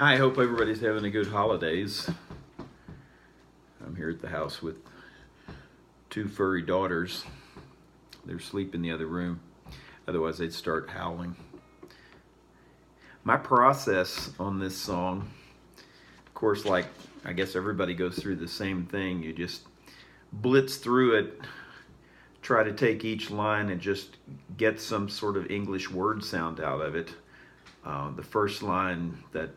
I hope everybody's having a good holidays. I'm here at the house with two furry daughters. They're asleep in the other room. Otherwise, they'd start howling. My process on this song, of course, like I guess everybody goes through the same thing. You just blitz through it, try to take each line and just get some sort of English word sound out of it. The first line, that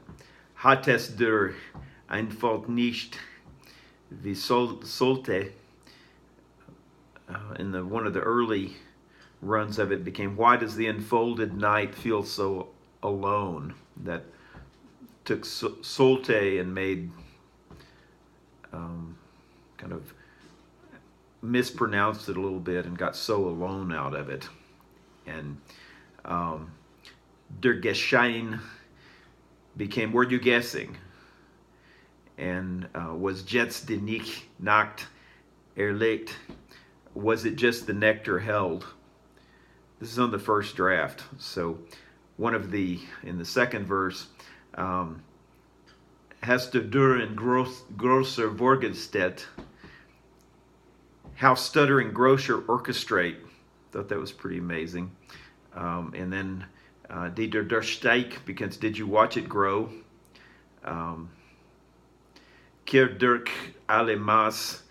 hat es der Einfalt nicht wie sollte, in one of the early runs of it became, why does the enfolded night feel so alone? That took sollte and made kind of mispronounced it a little bit and got so alone out of it. And der Geschein became, were you guessing? And was jetzt die Nacht erlegt? Was it just the nectar held? This is on the first draft. So in the second verse, hast du in grosser Vorgenstedt, how stuttering grocer orchestrate. Thought that was pretty amazing. And then die der Steig, because did you watch it grow? Keer Dirk alle Maas,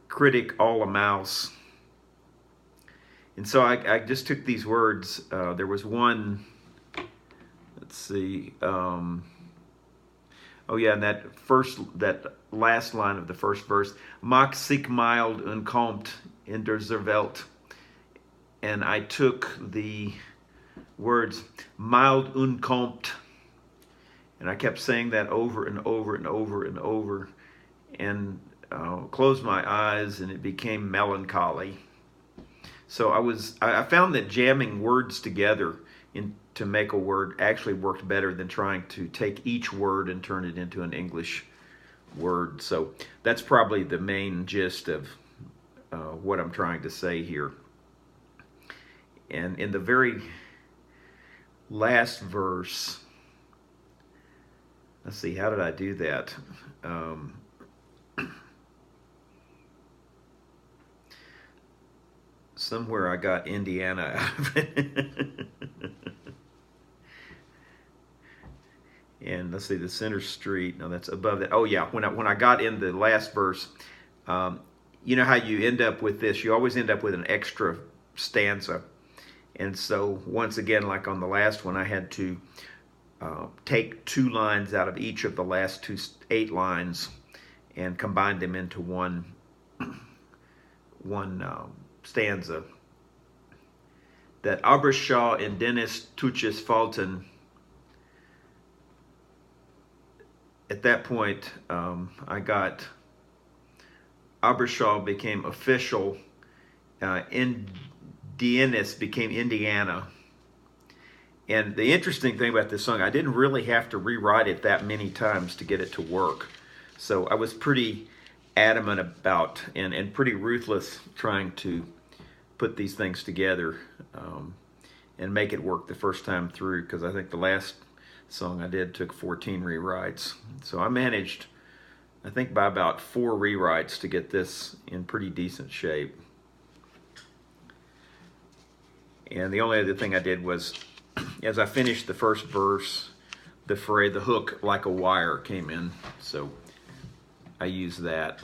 critic all a mouse. And so I just took these words. There was one, let's see, and that last line of the first verse, Mach sich mild und kommt in der Welt. And I took the words mild und kommt, and I kept saying that over and over and over and over, and closed my eyes, and it became melancholy. So I found that jamming words together to make a word actually worked better than trying to take each word and turn it into an English word. So that's probably the main gist of what I'm trying to say here. And in the very last verse, let's see, how did I do that? Somewhere I got Indiana out of it. And let's see, the center street. No, that's above that. Oh yeah, when I got in the last verse, you know how you end up with this? You always end up with an extra stanza. And so once again, like on the last one, I had to take 2 lines out of each of the last 8 lines and combine them into one stanza. That Abershaw and Dennis Tuches Fulton. At that point, I got Abershaw became official. Indianis became Indiana. And the interesting thing about this song, I didn't really have to rewrite it that many times to get it to work. So I was pretty adamant about and pretty ruthless trying to put these things together and make it work the first time through, because I think the last song I did took 14 rewrites. So I managed, I think, by about 4 rewrites to get this in pretty decent shape. And the only other thing I did was, as I finished the first verse, the hook like a wire came in. So I used that.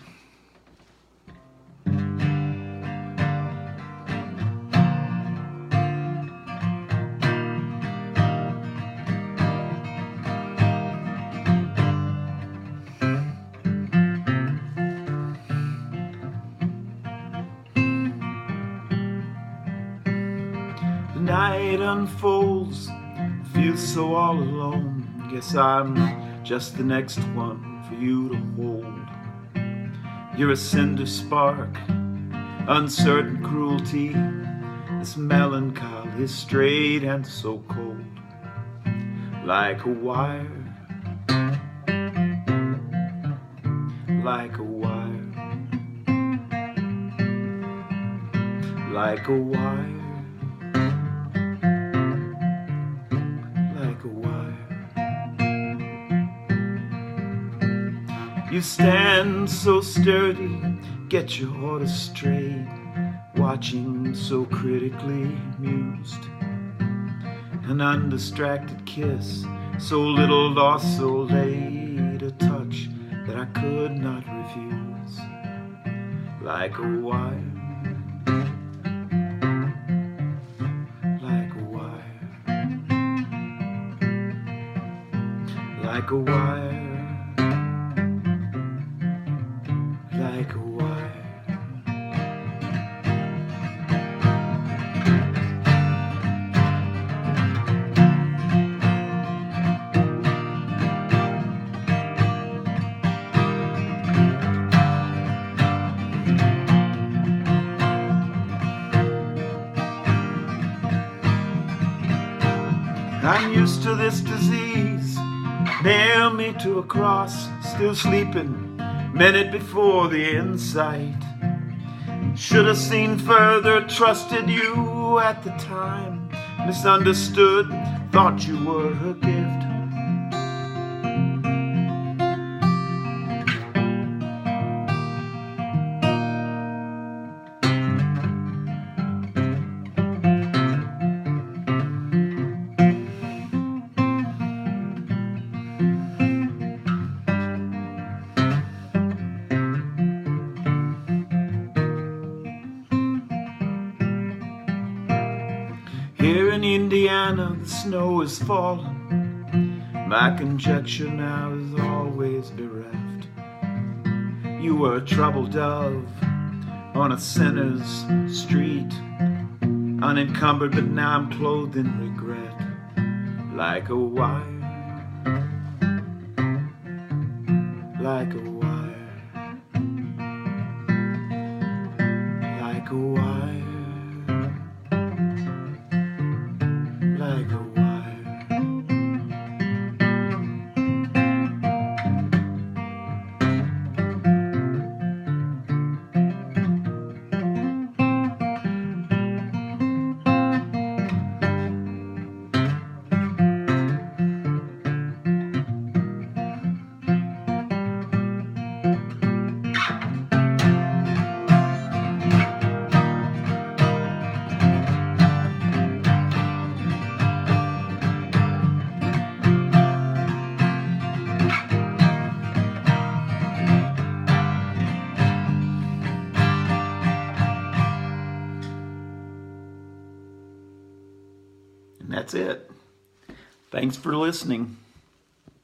The night unfolds, feel so all alone. Guess I'm just the next one for you to hold. You're a cinder spark, uncertain cruelty. This melancholy is straight and so cold, like a wire, like a wire, like a wire, like a wire. You stand so sturdy, get your orders straight, watching so critically mused. An undistracted kiss, so little lost, so late, a touch that I could not refuse. Like a wire, like a wire, like a wire, like a wire. I'm used to this disease. Nail me to a cross, still sleeping, minute before the insight. Should have seen further, trusted you at the time. Misunderstood, thought you were a gift. Here in Indiana, the snow is falling. My conjecture now is always bereft. You were a troubled dove on a sinner's street, unencumbered, but now I'm clothed in regret. Like a wire, like a wire, like a wire, like a wire. And that's it. Thanks for listening.